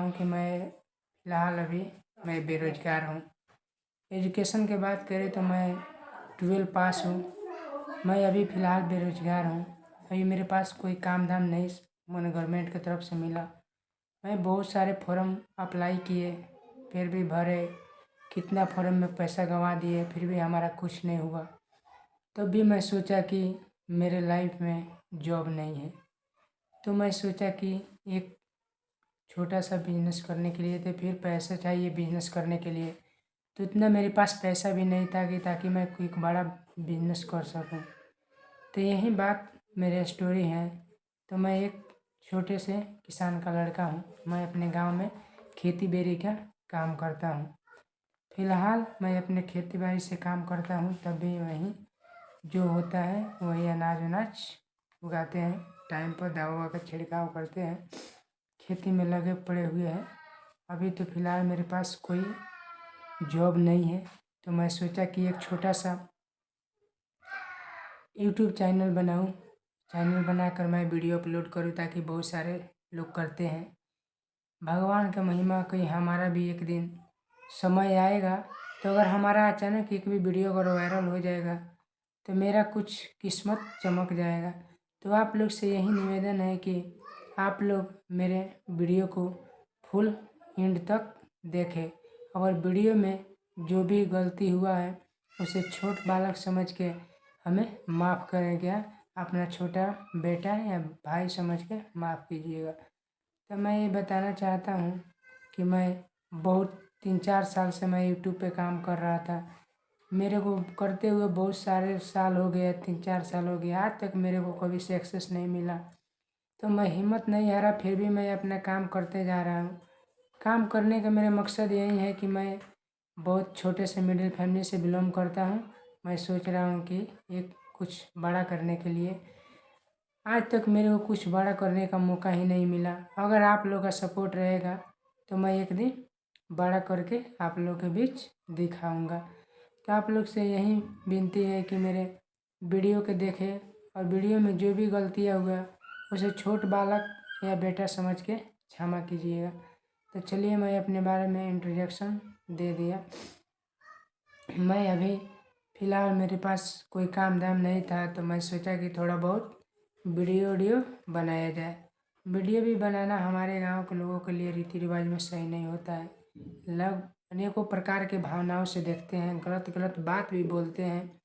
हूँ कि मैं फ़िलहाल अभी मैं बेरोज़गार हूँ। एजुकेशन की बात करें तो मैं 12 पास हूँ। मैं अभी फ़िलहाल बेरोज़गार हूँ। अभी मेरे पास कोई काम धाम नहीं माने गवर्नमेंट की तरफ से मिला। मैं बहुत सारे फॉर्म अप्लाई किए, फिर भी भरे, कितना फॉर्म में पैसा गंवा दिए, फिर भी हमारा कुछ नहीं हुआ। तब भी मैं सोचा कि मेरे लाइफ में जॉब नहीं है, तो मैं सोचा कि एक छोटा सा बिजनेस करने के लिए, तो फिर पैसा चाहिए बिजनेस करने के लिए, तो इतना मेरे पास पैसा भी नहीं था कि ताकि मैं कोई बड़ा बिजनेस कर सकूं। तो यही बात मेरे स्टोरी है। तो मैं एक छोटे से किसान का लड़का हूं। मैं अपने गांव में खेती बाड़ी का काम करता हूं। फ़िलहाल मैं अपने खेती बाड़ी से काम करता हूं, तब भी वहीं जो होता है वही अनाज उगाते हैं, टाइम पर दवा का छिड़काव करते हैं, खेती में लगे पड़े हुए हैं। अभी तो फ़िलहाल मेरे पास कोई जॉब नहीं है, तो मैं सोचा कि एक छोटा सा यूट्यूब चैनल बनाऊं। चैनल बनाकर मैं वीडियो अपलोड करूं ताकि बहुत सारे लोग करते हैं। भगवान का महिमा कोई हमारा भी एक दिन समय आएगा, तो अगर हमारा अचानक एक भी वीडियो अगर वायरल हो जाएगा तो मेरा कुछ किस्मत चमक जाएगा। तो आप लोग से यही निवेदन है कि आप लोग मेरे वीडियो को फुल एंड तक देखें। अगर वीडियो में जो भी गलती हुआ है उसे छोट बालक समझ के हमें माफ़ करेंगे। अपना छोटा बेटा या भाई समझ के माफ़ कीजिएगा। तो मैं ये बताना चाहता हूँ कि मैं बहुत 3-4 साल से मैं यूट्यूब पे काम कर रहा था। मेरे को करते हुए बहुत सारे साल हो गए, 3-4 साल हो गए, आज तक मेरे को कभी सक्सेस नहीं मिला। तो मैं हिम्मत नहीं हारा, फिर भी मैं अपना काम करते जा रहा हूँ। काम करने का मेरा मकसद यही है कि मैं बहुत छोटे से मिडिल फैमिली से बिलोंग करता हूँ। मैं सोच रहा हूँ कि एक कुछ बड़ा करने के लिए आज तक मेरे को कुछ बड़ा करने का मौका ही नहीं मिला। अगर आप लोग का सपोर्ट रहेगा तो मैं एक दिन बड़ा करके आप लोग के बीच दिखाऊंगा। तो आप लोग से यही विनती है कि मेरे वीडियो के देखें और वीडियो में जो भी गलतियाँ हुआ उसे छोट बालक या बेटा समझ के क्षमा कीजिएगा। तो चलिए मैं अपने बारे में इंट्रोडक्शन दे दिया। मैं अभी फ़िलहाल मेरे पास कोई काम धाम नहीं था, तो मैं सोचा कि थोड़ा बहुत वीडियो बनाया जाए। वीडियो भी बनाना हमारे गांव के लोगों के लिए रीति रिवाज में सही नहीं होता है। लोग अनेकों प्रकार के भावनाओं से देखते हैं, गलत गलत बात भी बोलते हैं।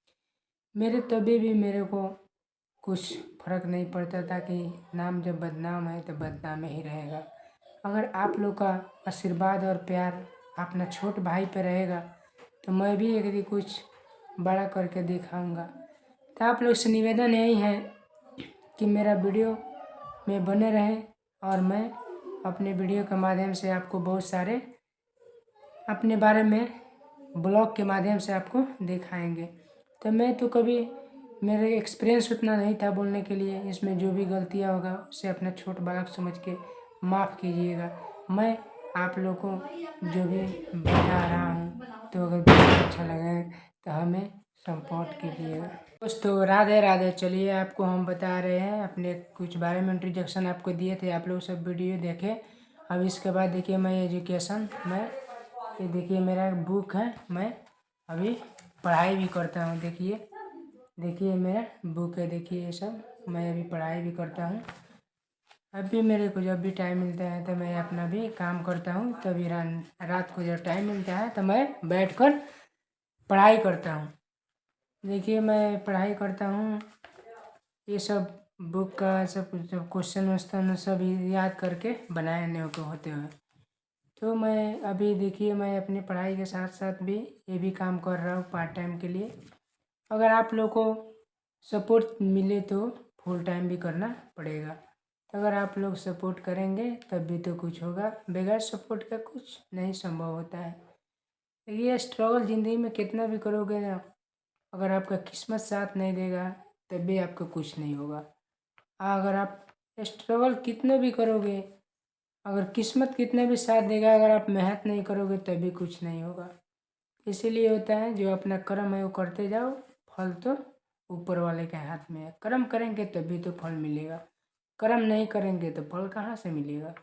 मेरे तभी भी मेरे को कुछ फर्क नहीं पड़ता था कि नाम जब बदनाम है तो बदनाम ही रहेगा। अगर आप लोग का आशीर्वाद और प्यार अपना छोट भाई पे रहेगा तो मैं भी एक दिन कुछ बड़ा करके दिखाऊंगा। तो आप लोग से निवेदन यही है कि मेरा वीडियो में बने रहें और मैं अपने वीडियो के माध्यम से आपको बहुत सारे अपने बारे में ब्लॉग के माध्यम से आपको दिखाएंगे। तो मैं तो कभी मेरे एक्सपीरियंस उतना नहीं था बोलने के लिए, इसमें जो भी गलतियाँ होगा उसे अपना छोट बालक समझ के माफ़ कीजिएगा। मैं आप लोग को जो भी बता रहा हूँ, तो अगर वीडियो अच्छा लगे तो हमें सपोर्ट कीजिएगा। दोस्तों राधे राधे। चलिए आपको हम बता रहे हैं अपने कुछ बारे में, इंट्रोडक्शन आपको दिए थे, आप लोग सब वीडियो देखें। अब इसके बाद देखिए मैं एजुकेशन में ये देखिए मेरा बुक है, मैं अभी पढ़ाई भी करता हूँ। देखिए मेरा बुक है, देखिए ये सब मैं अभी पढ़ाई भी करता हूँ। अभी मेरे को जब भी टाइम मिलता है तो मैं अपना भी काम करता हूँ। तभी रात को जब टाइम मिलता है तो मैं बैठकर पढ़ाई करता हूँ। देखिए मैं पढ़ाई करता हूँ, ये सब बुक का सब क्वेश्चन वोश्चन सब याद करके बनाने को होते हैं। तो मैं अभी देखिए मैं अपनी पढ़ाई के साथ साथ भी ये भी काम कर रहा हूँ पार्ट टाइम के लिए। अगर आप लोग को सपोर्ट मिले तो फुल टाइम भी करना पड़ेगा। तो अगर आप लोग सपोर्ट करेंगे तब भी तो कुछ होगा, बगैर सपोर्ट का कुछ नहीं संभव होता है। ये स्ट्रगल ज़िंदगी में कितना भी करोगे ना, अगर आपका किस्मत साथ नहीं देगा तब भी आपका कुछ नहीं होगा। अगर आप स्ट्रगल कितना भी करोगे, अगर किस्मत कितना भी साथ देगा, अगर आप मेहनत नहीं करोगे तभी कुछ नहीं होगा। इसीलिए होता है जो अपना कर्म है वो करते जाओ, फल तो ऊपर वाले के हाथ में है। कर्म करेंगे तभी तो फल मिलेगा, कर्म नहीं करेंगे तो फल कहाँ से मिलेगा।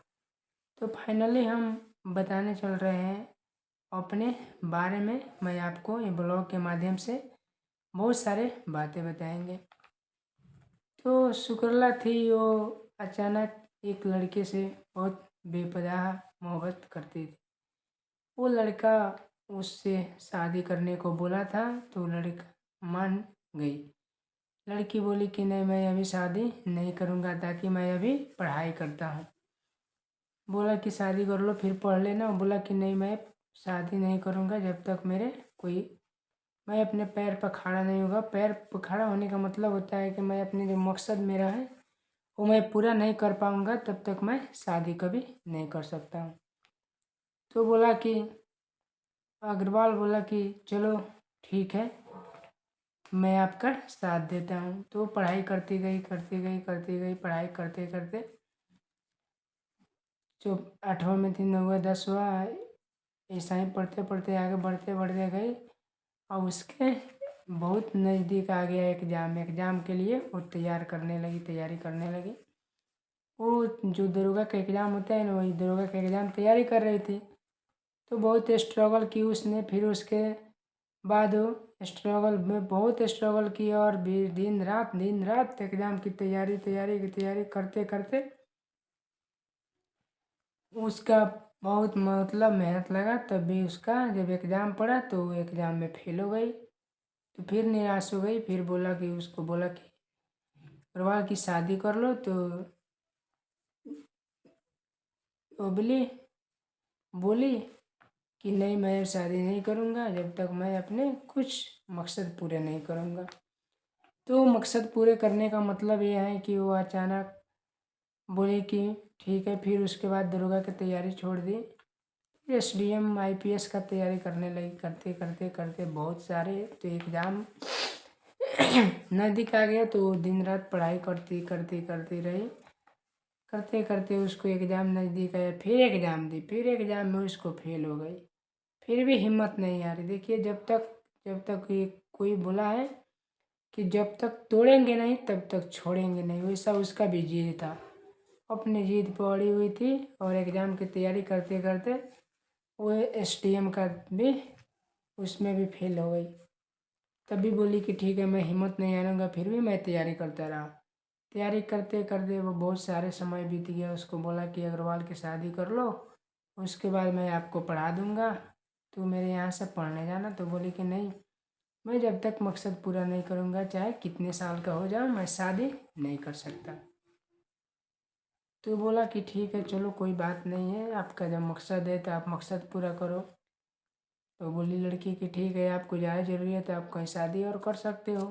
तो फाइनली हम बताने चल रहे हैं अपने बारे में। मैं आपको ये ब्लॉग के माध्यम से बहुत सारे बातें बताएंगे। तो शुक्रला थी, वो अचानक एक लड़के से बहुत बेपनाह मोहब्बत करती थी। वो लड़का उससे शादी करने को बोला था तो लड़का मान गई। लड़की बोली कि नहीं, मैं अभी शादी नहीं करूँगा, ताकि मैं अभी पढ़ाई करता हूँ। बोला कि शादी कर लो फिर पढ़ लेना। बोला कि नहीं, मैं शादी नहीं करूँगा जब तक मैं अपने पैर पर खड़ा नहीं होगा। पैर पर खड़ा होने का मतलब होता है कि मैं अपने जो मकसद मेरा है वो मैं पूरा नहीं कर पाऊँगा, तब तक मैं शादी कभी नहीं कर सकता हूँ। तो बोला कि अग्रवाल बोला कि चलो ठीक है, मैं आपका साथ देता हूँ। तो पढ़ाई करती गई पढ़ाई करते करते जो 8वां में थी, 9वां 10वां, ऐसा ही पढ़ते पढ़ते आगे बढ़ते गई। और उसके बहुत नज़दीक आ गया एग्ज़ाम के लिए वो तैयारी करने लगी। वो जो दरोगा का एग्ज़ाम होता है ना, वही दरोगा का एग्ज़ाम तैयारी कर रही थी। तो बहुत स्ट्रगल की उसने। फिर उसके बाद वो स्ट्रगल में बहुत स्ट्रगल की और भी दिन रात एग्ज़ाम की तैयारी करते करते उसका बहुत मतलब मेहनत लगा। तब भी उसका जब एग्ज़ाम पड़ा तो वो एग्ज़ाम में फेल हो गई। तो फिर निराश हो गई। फिर उसको बोला कि अग्रवाल की शादी कर लो। तो वो बोली कि नहीं, मैं शादी नहीं करूँगा जब तक मैं अपने कुछ मकसद पूरे नहीं करूँगा। तो मकसद पूरे करने का मतलब ये है कि वो अचानक बोले कि ठीक है। फिर उसके बाद दरोगा की तैयारी छोड़ दी। एसडीएम आईपीएस का तैयारी करने लगी। करते बहुत सारे तो एग्ज़ाम नज़दीक आ गया। तो दिन रात पढ़ाई करती रही। करते करते उसको एग्ज़ाम नज़दीक आया। फिर एग्ज़ाम दी। फिर एग्ज़ाम में उसको फेल हो गई। फिर भी हिम्मत नहीं आ रही। देखिए, जब तक ये कोई बोला है कि जब तक तोड़ेंगे नहीं तब तक छोड़ेंगे नहीं, वैसा उसका भी जिद था। अपनी जिद पर अड़ी हुई थी और एग्ज़ाम की तैयारी करते करते वो एसडीएम का भी उसमें भी फेल हो गई। तभी बोली कि ठीक है, मैं हिम्मत नहीं हारूंगा। फिर भी मैं तैयारी करता रहा। तैयारी करते करते वो बहुत सारे समय बीत गया। उसको बोला कि अग्रवाल की शादी कर लो, उसके बाद मैं आपको पढ़ा दूंगा, तो मेरे यहाँ से पढ़ने जाना। तो बोली कि नहीं, मैं जब तक मकसद पूरा नहीं करूँगा, चाहे कितने साल का हो जाऊँ, मैं शादी नहीं कर सकता। तो बोला कि ठीक है, चलो कोई बात नहीं है, आपका जब मकसद है तो आप मकसद पूरा करो। तो बोली लड़की कि ठीक है, आपको ज़्यादा ज़रूरी है तो आप कहीं शादी और कर सकते हो।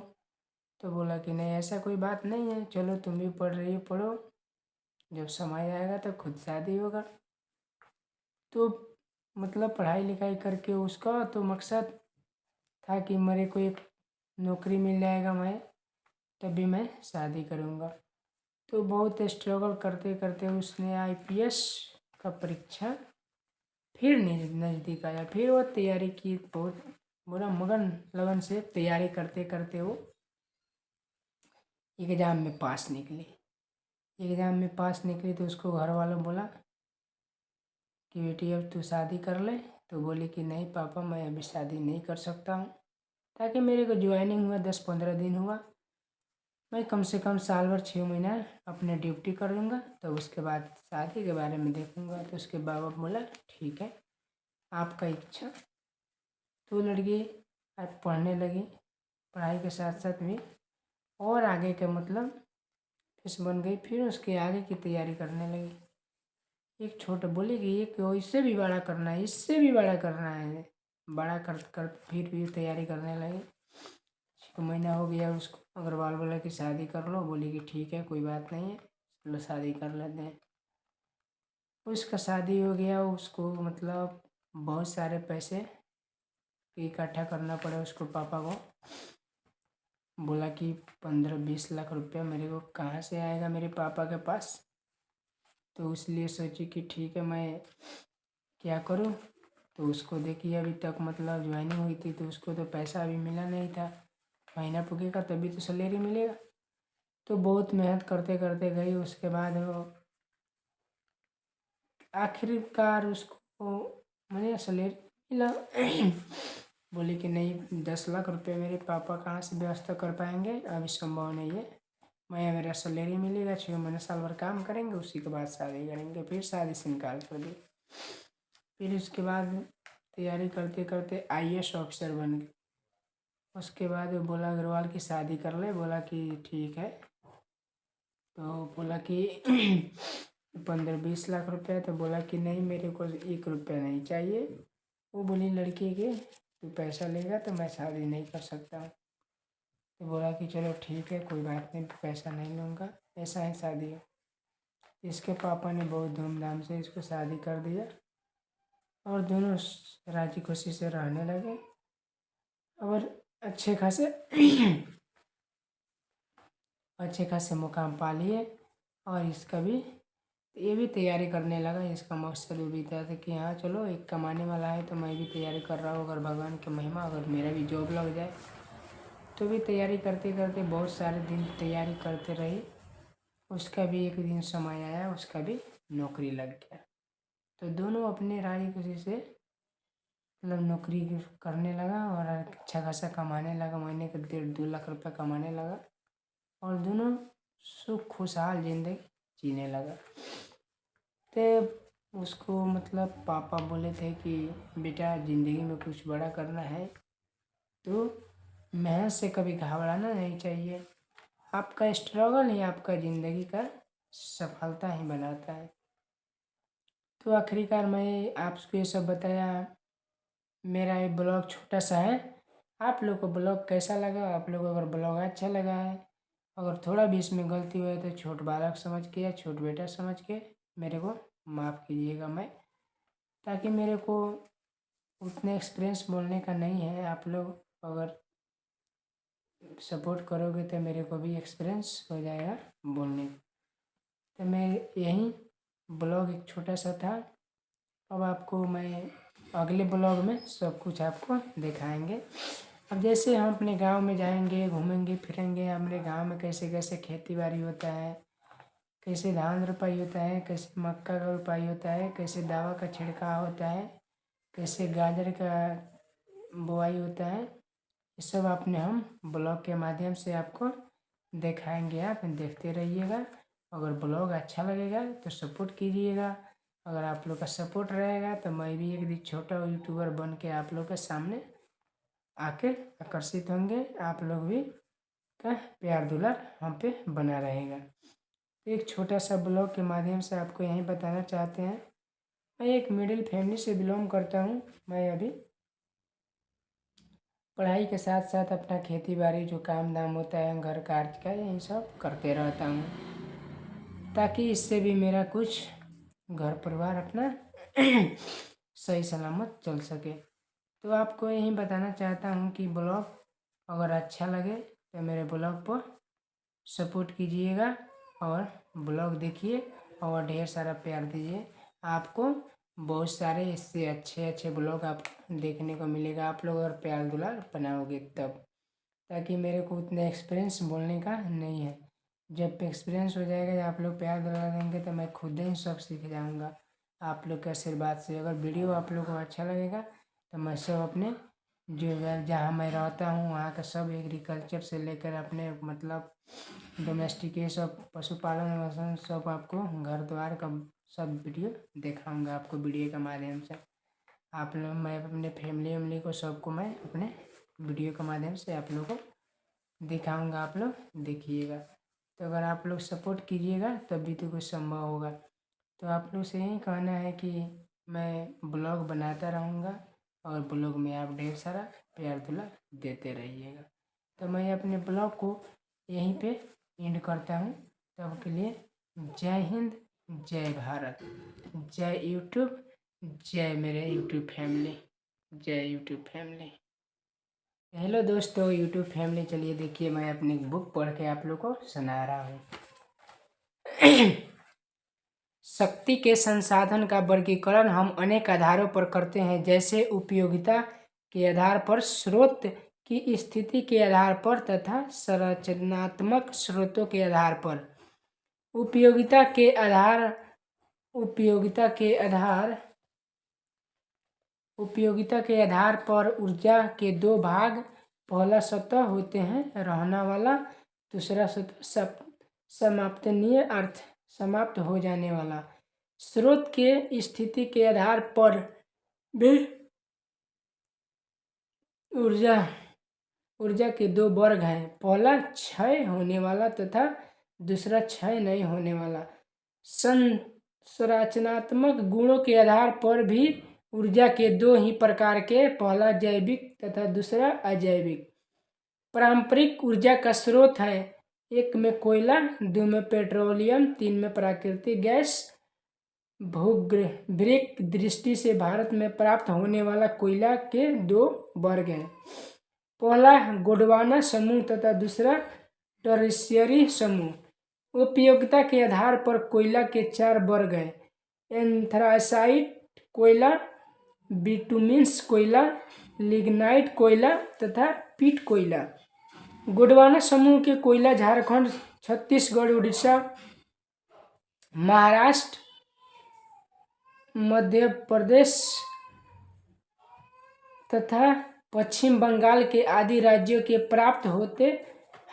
तो बोला कि नहीं, ऐसा कोई बात नहीं है, चलो तुम भी पढ़ रही हो, पढ़ो, जब समय आएगा तो खुद शादी होगा। तो मतलब पढ़ाई लिखाई करके उसका तो मकसद था कि मेरे को एक नौकरी मिल जाएगा, मैं तभी मैं शादी करूँगा। तो बहुत स्ट्रगल करते करते उसने आईपीएस का परीक्षा फिर नज़दीक आया। फिर वो तैयारी की, बहुत बुरा मगन लगन से तैयारी करते करते वो एग्ज़ाम में पास निकली। एग्ज़ाम में पास निकली तो उसको घर वालों बोला कि बेटी अब तू शादी कर ले। तो बोली कि नहीं पापा, मैं अभी शादी नहीं कर सकता हूँ, ताकि मेरे को ज्वाइनिंग हुआ 10-15 दिन हुआ, मैं कम से कम साल भर 6 महीना अपने ड्यूटी कर लूँगा, तो उसके बाद शादी के बारे में देखूँगा। तो उसके बाबा बोला ठीक है, आपका इच्छा। तो लड़की अब पढ़ने लगी, पढ़ाई के साथ साथ भी और आगे का मतलब फिस बन गई। फिर उसके आगे की तैयारी करने लगी। एक छोटा बोली कि एक इससे भी बड़ा करना है, इससे भी बड़ा करना है। बड़ा कर फिर भी तैयारी करने लगी। 6 महीना हो गया उसको। अग्रवाल बोला कि शादी कर लो। बोली कि ठीक है, कोई बात नहीं है, चलो शादी कर लेते हैं। उसका शादी हो गया। उसको मतलब बहुत सारे पैसे इकट्ठा करना पड़ा उसको। पापा को बोला कि 15-20 लाख रुपया मेरे को कहाँ से आएगा मेरे पापा के पास। तो इसलिए सोची कि ठीक है, मैं क्या करूँ। तो उसको देखिए, अभी तक मतलब ज्वाइनिंग हुई थी तो उसको तो पैसा अभी मिला नहीं था। महीना पुगेगा तभी तो सैलरी मिलेगा। तो बहुत मेहनत करते करते गई। उसके बाद वो आखिरकार उसको मैंने सैलरी मिला। बोली कि नहीं 10 लाख रुपए मेरे पापा कहाँ से व्यवस्था कर पाएंगे, अभी संभव नहीं है। मैं मेरा सैलरी मिलेगा 6 महीने साल भर काम करेंगे, उसी के बाद शादी करेंगे। फिर शादी से इनकार कर दी। फिर उसके बाद तैयारी करते करते IAS ऑफिसर बन गए। उसके बाद वो बोला अग्रवाल की शादी कर ले, बोला कि ठीक है। तो बोला कि 15-20 लाख रुपया, तो बोला कि नहीं मेरे को 1 रुपया नहीं चाहिए। वो बोली लड़की के तू पैसा लेगा तो मैं शादी नहीं कर सकता हूँ। तो बोला कि चलो ठीक है कोई बात नहीं, पैसा नहीं लूँगा, ऐसा ही शादी हो। इसके पापा ने बहुत धूमधाम से इसको शादी कर दिया और दोनों राजी खुशी से रहने लगे और अच्छे खासे मुकाम पा लिए। और इसका भी ये भी तैयारी करने लगा। इसका मकसद वो भी था कि हाँ चलो एक कमाने वाला है तो मैं भी तैयारी कर रहा हूँ, अगर भगवान की महिमा अगर मेरा भी जॉब लग जाए। तो भी तैयारी करते करते बहुत सारे दिन तैयारी करते रही। उसका भी एक दिन समय आया, उसका भी नौकरी लग गया। तो दोनों अपने राजी खुशी से मतलब नौकरी करने लगा और अच्छा खासा कमाने लगा। महीने के 1.5-2 लाख रुपए कमाने लगा और दोनों सुख खुशहाल जिंदगी जीने लगा। तो उसको मतलब पापा बोले थे कि बेटा ज़िंदगी में कुछ बड़ा करना है तो मेहनत से कभी घबराना नहीं चाहिए। आपका स्ट्रगल ही आपका ज़िंदगी का सफलता ही बनाता है। तो आखिरकार मैं आपको ये सब बताया। मेरा ये ब्लॉग छोटा सा है। आप लोग को ब्लॉग कैसा लगा? आप लोग अगर ब्लॉग अच्छा लगा है, अगर थोड़ा भी इसमें गलती हुई है तो छोट बालक समझ के या छोट बेटा समझ के मेरे को माफ़ कीजिएगा। मैं ताकि मेरे को उतने एक्सपीरियंस बोलने का नहीं है। आप लोग अगर सपोर्ट करोगे तो मेरे को भी एक्सपीरियंस हो जाएगा बोलने। तो मैं यही ब्लॉग एक छोटा सा था। अब आपको मैं अगले ब्लॉग में सब कुछ आपको दिखाएंगे। अब जैसे हम अपने गांव में जाएंगे, घूमेंगे फिरेंगे, हमारे गांव में कैसे कैसे खेती बाड़ी होता है, कैसे धान रोपाई होता है, कैसे मक्का का रोपाई होता है, कैसे दवा का छिड़काव होता है, कैसे गाजर का बुआई होता है, ये सब आपने हम ब्लॉग के माध्यम से आपको दिखाएंगे। आप देखते रहिएगा। अगर ब्लॉग अच्छा लगेगा तो सपोर्ट कीजिएगा। अगर आप लोग का सपोर्ट रहेगा तो मैं भी एक दिन छोटा यूट्यूबर बन के आप लोग के सामने आके आकर्षित होंगे। आप लोग भी का प्यार दुलार हम पे बना रहेगा। एक छोटा सा ब्लॉग के माध्यम से आपको यही बताना चाहते हैं। मैं एक मिडिल फैमिली से बिलोंग करता हूँ। मैं अभी पढ़ाई के साथ साथ अपना खेती बाड़ी जो काम धाम होता है घर कार्य का यही सब करते रहता हूँ, ताकि इससे भी मेरा कुछ घर परिवार अपना सही सलामत चल सके। तो आपको यही बताना चाहता हूँ कि ब्लॉग अगर अच्छा लगे तो मेरे ब्लॉग पर सपोर्ट कीजिएगा और ब्लॉग देखिए और ढेर सारा प्यार दीजिए। आपको बहुत सारे इससे अच्छे अच्छे ब्लॉग आपको देखने को मिलेगा। आप लोग अगर प्यार दुलार बनाओगे तब, ताकि मेरे को उतने एक्सपीरियंस बोलने का नहीं है। जब एक्सपीरियंस हो जाएगा या आप लोग प्यार दुलार देंगे तो मैं खुद ही सब सीख जाऊँगा आप लोग के आशीर्वाद से। अगर वीडियो आप लोग को अच्छा लगेगा तो मैं सब अपने जो जहाँ मैं रहता हूँ वहाँ का सब एग्रीकल्चर से लेकर अपने मतलब डोमेस्टिक ये सब पशुपालन वसन सब आपको घर द्वार का सब वीडियो दिखाऊंगा आपको वीडियो के माध्यम से। आप लोग मैं अपने फैमिली वैमिली को सबको मैं अपने वीडियो के माध्यम से आप लोगों को दिखाऊंगा। आप लोग देखिएगा। तो अगर आप लोग सपोर्ट कीजिएगा तभी तो कुछ संभव होगा। तो आप लोग से यही कहना है कि मैं ब्लॉग बनाता रहूँगा और ब्लॉग में आप ढेर सारा प्यार दुलार देते रहिएगा। तो मैं अपने ब्लॉग को यहीं पे एंड करता हूँ। तब के लिए जय हिंद, जय भारत, जय यूट्यूब, जय मेरे यूट्यूब फैमिली, जय यूट्यूब फैमिली। हेलो दोस्तों यूट्यूब फैमिली, चलिए देखिए मैं अपनी बुक पढ़ के आप लोग को सुना रहा हूँ। शक्ति के संसाधन का वर्गीकरण हम अनेक आधारों पर करते हैं, जैसे उपयोगिता के आधार पर, स्रोत की स्थिति के आधार पर तथा संरचनात्मक स्रोतों के आधार पर। उपयोगिता के आधार उपयोगिता के आधार पर ऊर्जा के दो भाग, पहला सतह होते हैं रहने वाला, दूसरा सतह समाप्तनीय अर्थ समाप्त हो जाने वाला। स्रोत के स्थिति के आधार पर भी ऊर्जा के दो वर्ग हैं, पहला क्षय होने वाला तथा दूसरा क्षय नहीं होने वाला। संरचनात्मक गुणों के आधार पर भी ऊर्जा के दो ही प्रकार के, पहला जैविक तथा दूसरा अजैविक। पारंपरिक ऊर्जा का स्रोत है, एक में कोयला, दो में पेट्रोलियम, तीन में प्राकृतिक गैस। भौगोलिक दृष्टि से भारत में प्राप्त होने वाला कोयला के दो वर्ग हैं, पहला गोंडवाना समूह तथा दूसरा टर्शियरी समूह। उपयोगिता के आधार पर कोयला के चार वर्ग हैं, एंथ्रासाइट कोयला, बिटुमिनस कोयला, लिग्नाइट कोयला तथा पीट कोयला। गोंडवाना समूह के कोयला झारखंड, छत्तीसगढ़, उड़ीसा, महाराष्ट्र, मध्य प्रदेश तथा पश्चिम बंगाल के आदि राज्यों के प्राप्त होते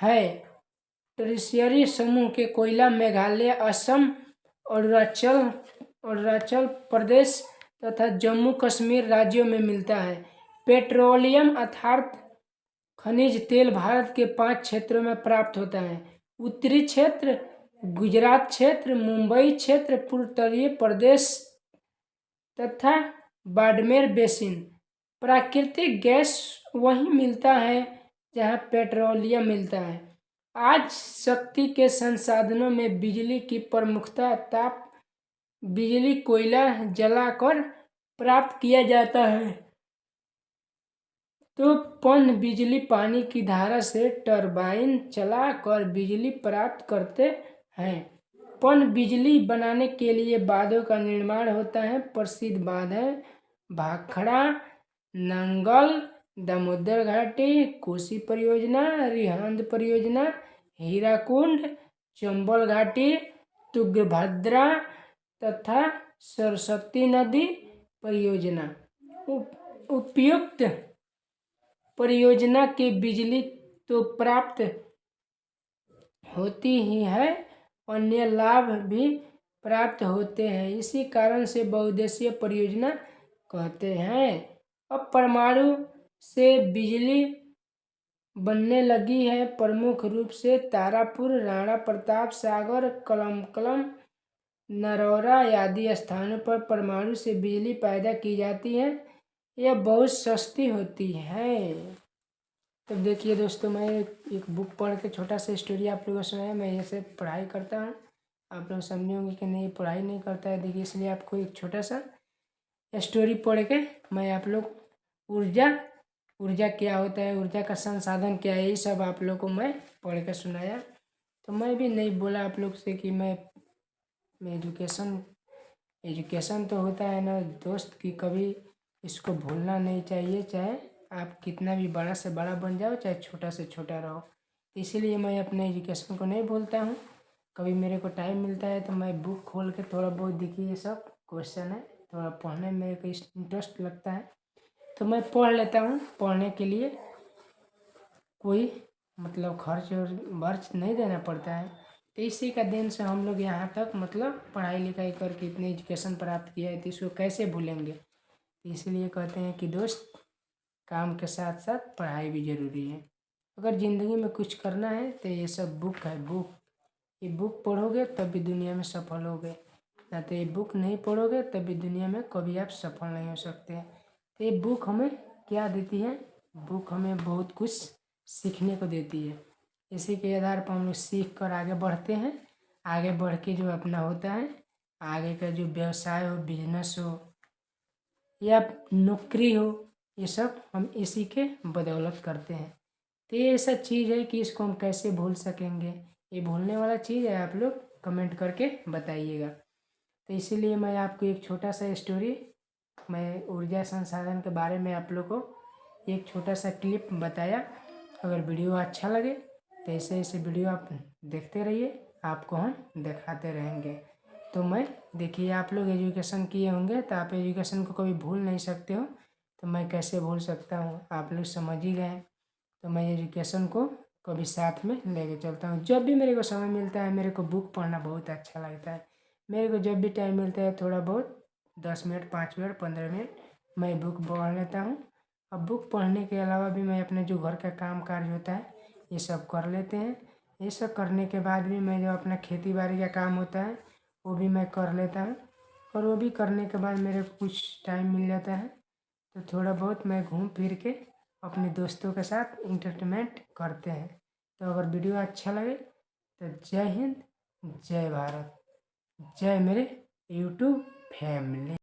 हैं। टर्शियरी समूह के कोयला मेघालय, असम, अरुणाचल प्रदेश तथा जम्मू कश्मीर राज्यों में मिलता है। पेट्रोलियम अर्थात खनिज तेल भारत के 5 क्षेत्रों में प्राप्त होता है, उत्तरी क्षेत्र, गुजरात क्षेत्र, मुंबई क्षेत्र, पूर्वोत्तर प्रदेश तथा बाड़मेर बेसिन। प्राकृतिक गैस वहीं मिलता है जहां पेट्रोलियम मिलता है। आज शक्ति के संसाधनों में बिजली की प्रमुखता, ताप बिजली कोयला जलाकर प्राप्त किया जाता है, तो पन बिजली पानी की धारा से टरबाइन चला कर बिजली प्राप्त करते हैं। पन बिजली बनाने के लिए बांधों का निर्माण होता है। प्रसिद्ध बांध है भाखड़ा, नंगल, दामोदर घाटी, कोसी परियोजना, रिहंद परियोजना, हीराकुंड, चंबल घाटी, तुंगभद्रा तथा सरस्वती नदी परियोजना। उपयुक्त परियोजना के बिजली तो प्राप्त होती ही है, अन्य लाभ भी प्राप्त होते हैं, इसी कारण से बहुउद्देशीय परियोजना कहते हैं। अब परमाणु से बिजली बनने लगी है, प्रमुख रूप से तारापुर, राणा प्रताप सागर, कलमकलम, नरौरा आदि स्थानों पर परमाणु से बिजली पैदा की जाती है। यह बहुत सस्ती होती है। तो देखिए दोस्तों, मैं एक बुक पढ़ के छोटा सा स्टोरी आप लोगों को सुनाया। मैं ऐसे पढ़ाई करता हूँ, आप लोग समझे होंगे कि नहीं पढ़ाई नहीं करता है। देखिए, इसलिए आपको एक छोटा सा स्टोरी पढ़ के मैं आप लोग ऊर्जा क्या होता है, ऊर्जा का संसाधन क्या है, ये सब आप लोग को मैं पढ़ के सुनाया। तो मैं भी नहीं बोला आप लोग से कि मैं एजुकेशन तो होता है ना दोस्त, कि कभी इसको भूलना नहीं चाहिए, चाहे आप कितना भी बड़ा से बड़ा बन जाओ, चाहे छोटा से छोटा रहो। इसीलिए मैं अपने एजुकेशन को नहीं भूलता हूँ। कभी मेरे को टाइम मिलता है तो मैं बुक खोल के थोड़ा बहुत, देखिए ये सब क्वेश्चन है, थोड़ा पढ़ने में मेरे को इंटरेस्ट लगता है तो मैं पढ़ लेता हूँ। पढ़ने के लिए कोई मतलब खर्च नहीं देना पड़ता है, तो इसी का देन से हम लोग यहाँ तक मतलब पढ़ाई लिखाई करके इतनी एजुकेशन प्राप्त किया है, तो इसको कैसे भूलेंगे। तो इसलिए कहते हैं कि दोस्त, काम के साथ साथ पढ़ाई भी ज़रूरी है। अगर ज़िंदगी में कुछ करना है तो ये सब बुक है, ये बुक पढ़ोगे तब भी दुनिया में सफल होगे, ना तो ये बुक नहीं पढ़ोगे तब भी दुनिया में कभी आप सफल नहीं हो सकते। तो ये बुक हमें क्या देती है, बुक हमें बहुत कुछ सीखने को देती है। इसी के आधार पर हम लोग सीख कर आगे बढ़ते हैं। आगे बढ़ के जो अपना होता है, आगे का जो व्यवसाय हो, बिजनेस हो या नौकरी हो, ये सब हम इसी के बदौलत करते हैं। तो ये ऐसा चीज़ है कि इसको हम कैसे भूल सकेंगे, ये भूलने वाला चीज़ है। आप लोग कमेंट करके बताइएगा। तो इसीलिए मैं आपको एक छोटा सा स्टोरी, मैं ऊर्जा संसाधन के बारे में आप लोग को एक छोटा सा क्लिप बताया। अगर वीडियो अच्छा लगे तो ऐसे वीडियो आप देखते रहिए, आपको हम दिखाते रहेंगे। तो तो मैं देखिए आप लोग एजुकेशन किए होंगे तो आप एजुकेशन को कभी भूल नहीं सकते हो, तो मैं कैसे भूल सकता हूँ, आप लोग समझ ही गए। तो मैं एजुकेशन को कभी साथ में लेके चलता हूँ। जब भी मेरे को समय मिलता है, मेरे को बुक पढ़ना बहुत अच्छा लगता है। मेरे को जब भी टाइम मिलता है थोड़ा बहुत 10 मिनट 5 मिनट 15 मिनट मैं बुक पढ़ लेता हूँ। अब बुक पढ़ने के अलावा भी मैं अपने जो घर का काम काज होता है ये सब कर लेते हैं। ये सब करने के बाद भी मैं जो अपना खेती बाड़ी का काम होता है वो भी मैं कर लेता हूँ। और वो भी करने के बाद मेरे को कुछ टाइम मिल जाता है तो थोड़ा बहुत मैं घूम फिर के अपने दोस्तों के साथ इंटरटेनमेंट करते हैं। तो अगर वीडियो अच्छा लगे तो जय हिंद, जय भारत, जय मेरे यूट्यूब फैमिली।